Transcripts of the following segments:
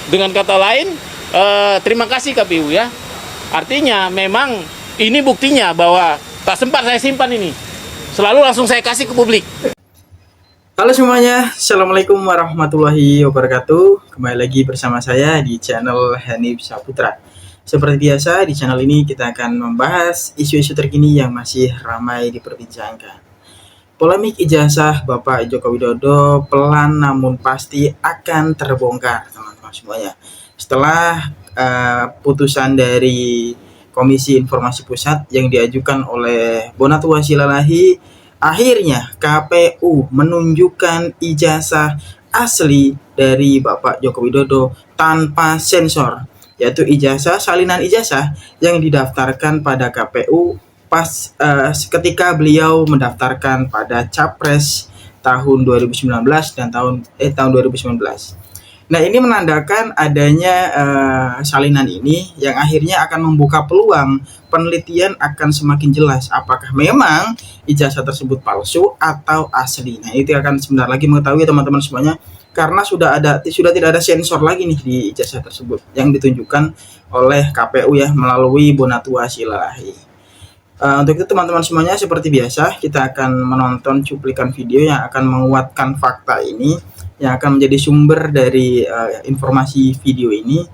Dengan kata lain, terima kasih KPU ya. Artinya memang ini buktinya bahwa tak sempat saya simpan ini. Selalu langsung saya kasih ke publik. Halo semuanya, Assalamualaikum warahmatullahi wabarakatuh. Kembali lagi bersama saya di channel Hanif Saputra. Seperti biasa, di channel ini kita akan membahas isu-isu terkini yang masih ramai diperbincangkan. Polemik ijazah Bapak Joko Widodo pelan namun pasti akan terbongkar, teman-teman semuanya. Setelah putusan dari Komisi Informasi Pusat yang diajukan oleh Bonatua Silalahi, akhirnya KPU menunjukkan ijazah asli dari Bapak Joko Widodo tanpa sensor, yaitu ijazah salinan ijazah yang didaftarkan pada KPU pas ketika beliau mendaftarkan pada Capres tahun 2019 dan tahun 2019. Nah, ini menandakan adanya salinan ini yang akhirnya akan membuka peluang penelitian akan semakin jelas apakah memang ijazah tersebut palsu atau asli. Nah, itu akan sebentar lagi mengetahui teman-teman semuanya karena sudah tidak ada sensor lagi nih di ijazah tersebut yang ditunjukkan oleh KPU ya melalui Bonatua Silalahi. Untuk itu teman-teman semuanya seperti biasa kita akan menonton cuplikan video yang akan menguatkan fakta ini, yang akan menjadi sumber dari informasi video ini.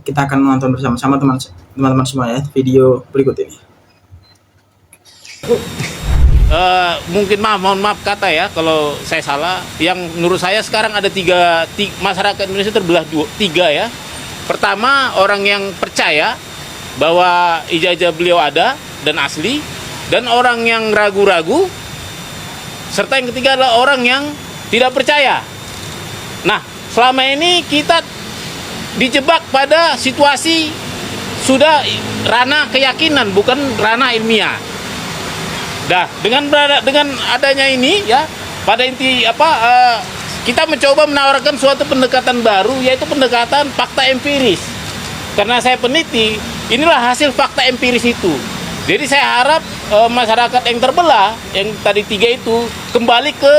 Kita akan menonton bersama-sama teman-teman semuanya video berikut ini. Mungkin mohon maaf kata ya kalau saya salah. Yang menurut saya sekarang ada tiga masyarakat Indonesia terbelah tiga ya. Pertama, orang yang percaya bahwa ijazah beliau ada dan asli, dan orang yang ragu-ragu, serta yang ketiga adalah orang yang tidak percaya. Nah, selama ini kita dijebak pada situasi sudah ranah keyakinan, bukan ranah ilmiah. Nah, dengan adanya ini ya, pada inti kita mencoba menawarkan suatu pendekatan baru, yaitu pendekatan fakta empiris. Karena saya peneliti, inilah hasil fakta empiris itu. Jadi saya harap masyarakat yang terbelah, yang tadi tiga itu, kembali ke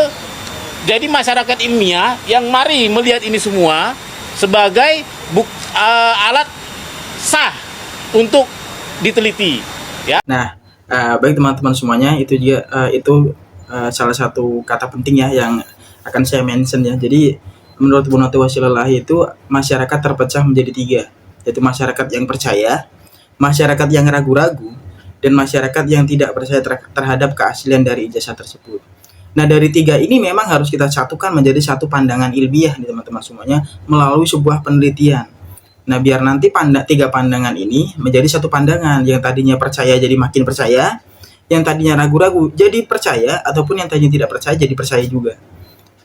jadi masyarakat ilmiah yang mari melihat ini semua sebagai alat sah untuk diteliti. Ya. Nah, baik teman-teman semuanya, itu juga salah satu kata penting ya yang akan saya mention ya. Jadi menurut Bonatua Silalahi itu masyarakat terpecah menjadi tiga, yaitu masyarakat yang percaya, masyarakat yang ragu-ragu, dan masyarakat yang tidak percaya terhadap keaslian dari ijazah tersebut. Nah, dari tiga ini memang harus kita satukan menjadi satu pandangan ilmiah nih teman-teman semuanya melalui sebuah penelitian. Nah, biar nanti tiga pandangan ini menjadi satu pandangan, yang tadinya percaya jadi makin percaya, yang tadinya ragu-ragu jadi percaya, ataupun yang tadinya tidak percaya jadi percaya juga.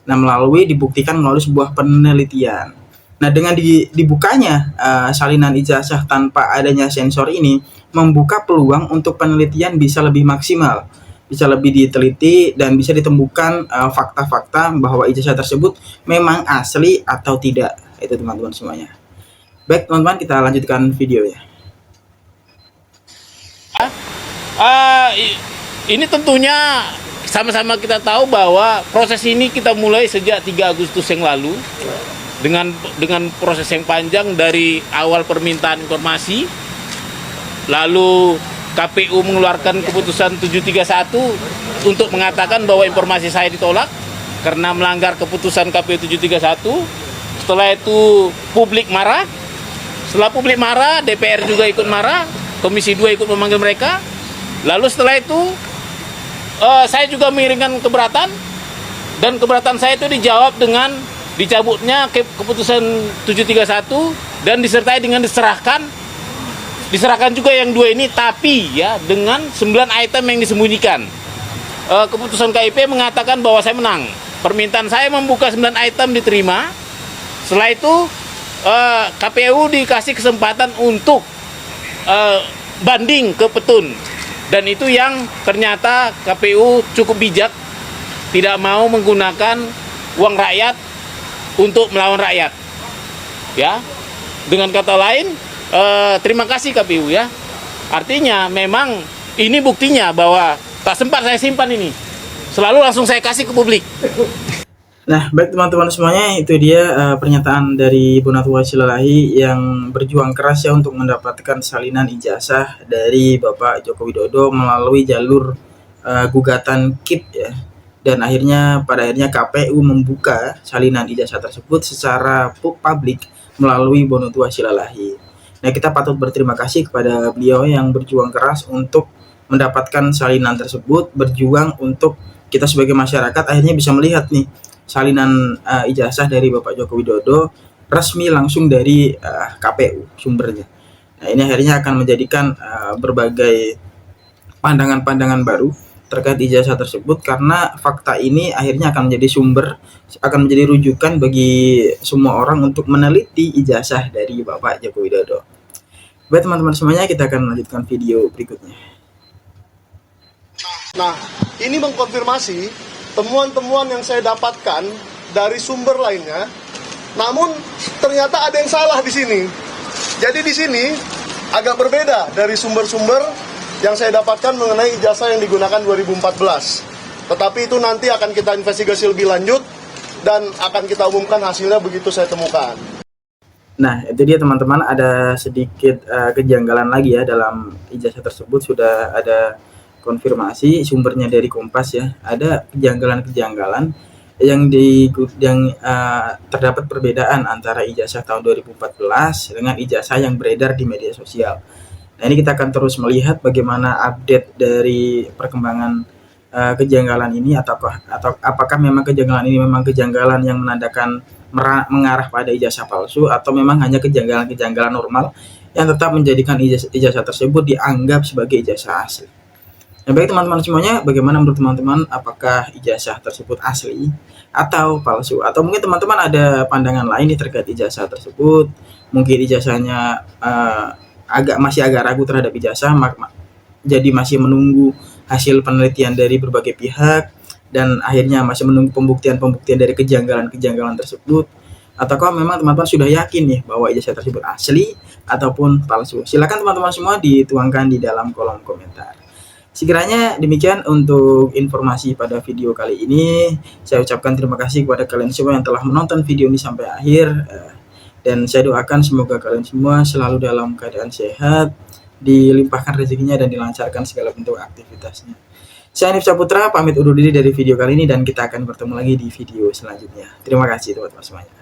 Nah, dibuktikan melalui sebuah penelitian. Nah, dengan dibukanya salinan ijazah tanpa adanya sensor ini membuka peluang untuk penelitian bisa lebih maksimal, bisa lebih diteliti dan bisa ditemukan fakta-fakta bahwa ijazah tersebut memang asli atau tidak. Itu teman-teman semuanya. Baik teman-teman, kita lanjutkan video ya. Ini tentunya sama-sama kita tahu bahwa proses ini kita mulai sejak 3 Agustus yang lalu dengan proses yang panjang dari awal permintaan informasi, lalu KPU mengeluarkan keputusan 731 untuk mengatakan bahwa informasi saya ditolak karena melanggar keputusan KPU 731. Setelah itu publik marah. Setelah publik marah, DPR juga ikut marah, Komisi 2 ikut memanggil mereka. Lalu setelah itu saya juga mengirimkan keberatan, dan keberatan saya itu dijawab dengan dicabutnya keputusan 731 dan disertai dengan diserahkan juga yang dua ini, tapi ya dengan 9 item yang disembunyikan. Keputusan KIP mengatakan bahwa saya menang. Permintaan saya membuka 9 item diterima. Setelah itu KPU dikasih kesempatan untuk banding ke petun, dan itu yang ternyata KPU cukup bijak, tidak mau menggunakan uang rakyat untuk melawan rakyat. Ya, dengan kata lain, terima kasih KPU ya. Artinya memang ini buktinya bahwa tak sempat saya simpan ini. Selalu langsung saya kasih ke publik. Nah, baik teman-teman semuanya, itu dia pernyataan dari Bonatua Silalahi yang berjuang keras ya untuk mendapatkan salinan ijazah dari Bapak Joko Widodo melalui jalur gugatan KIP ya. Dan pada akhirnya KPU membuka salinan ijazah tersebut secara publik melalui Bonatua Silalahi. Nah, kita patut berterima kasih kepada beliau yang berjuang keras untuk mendapatkan salinan tersebut, berjuang untuk kita sebagai masyarakat akhirnya bisa melihat nih salinan ijazah dari Bapak Joko Widodo resmi langsung dari KPU sumbernya. Nah, ini akhirnya akan menjadikan berbagai pandangan-pandangan baru terkait ijazah tersebut, karena fakta ini akhirnya akan menjadi rujukan bagi semua orang untuk meneliti ijazah dari Bapak Joko Widodo. Baik teman-teman semuanya, kita akan melanjutkan video berikutnya. Nah, ini mengkonfirmasi temuan-temuan yang saya dapatkan dari sumber lainnya. Namun ternyata ada yang salah di sini. Jadi di sini agak berbeda dari sumber-sumber yang saya dapatkan mengenai ijazah yang digunakan 2014. Tetapi itu nanti akan kita investigasi lebih lanjut dan akan kita umumkan hasilnya begitu saya temukan. Nah, itu dia teman-teman, ada sedikit kejanggalan lagi ya dalam ijazah tersebut. Sudah ada konfirmasi sumbernya dari Kompas ya. Ada kejanggalan-kejanggalan yang terdapat perbedaan antara ijazah tahun 2014 dengan ijazah yang beredar di media sosial. Nah, ini kita akan terus melihat bagaimana update dari perkembangan kejanggalan ini, atau apakah memang kejanggalan ini memang kejanggalan yang mengarah pada ijazah palsu, atau memang hanya kejanggalan-kejanggalan normal yang tetap menjadikan ijazah tersebut dianggap sebagai ijazah asli. Nah, baik teman-teman semuanya, bagaimana menurut teman-teman, apakah ijazah tersebut asli atau palsu? Atau mungkin teman-teman ada pandangan lain nih terkait ijazah tersebut, mungkin ijazahnya masih agak ragu terhadap ijazah, jadi masih menunggu hasil penelitian dari berbagai pihak, dan akhirnya masih menunggu pembuktian dari kejanggalan-kejanggalan tersebut, ataukah memang teman-teman sudah yakin nih bahwa ijazah tersebut asli ataupun palsu? Silakan teman-teman semua dituangkan di dalam kolom komentar. Sekiranya demikian untuk informasi pada video kali ini. Saya ucapkan terima kasih kepada kalian semua yang telah menonton video ini sampai akhir, dan saya doakan semoga kalian semua selalu dalam keadaan sehat, dilimpahkan rezekinya, dan dilancarkan segala bentuk aktivitasnya. Saya Hanif Saputra pamit undur diri dari video kali ini, dan kita akan bertemu lagi di video selanjutnya. Terima kasih teman-teman semuanya.